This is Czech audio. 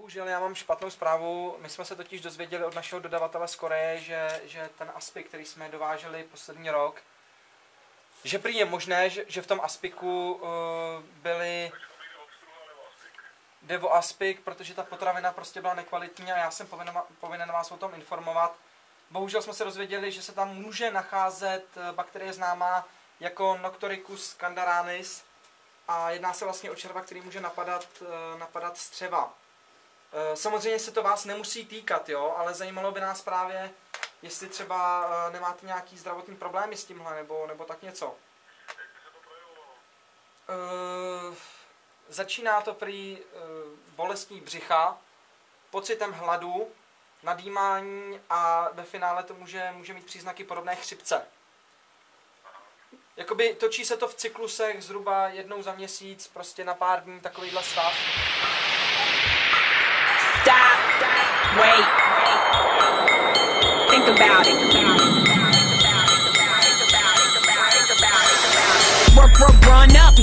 bohužel já mám špatnou zprávu. My jsme se totiž dozvěděli od našeho dodavatele z Koreje, že ten Aspic, který jsme dováželi poslední rok, že prý je možné, že v tom Aspicu byly... Jde o Aspic, protože ta potravina prostě byla nekvalitní a já jsem povinen vás o tom informovat. Bohužel jsme se dozvěděli, že se tam může nacházet bakterie známá jako Noctoricus candaranis a jedná se vlastně o červa, který může napadat střeva. Samozřejmě se to vás nemusí týkat, jo, ale zajímalo by nás právě, jestli třeba nemáte nějaký zdravotní problémy s tímhle, nebo tak něco. Začíná to prý bolestí břicha, pocitem hladu, nadýmání a ve finále to může mít příznaky podobné chřipce. Jakoby točí se to v cyklusech zhruba jednou za měsíc, prostě na pár dní, takovýhle stav. Stop. Wait. Think about it. Run up.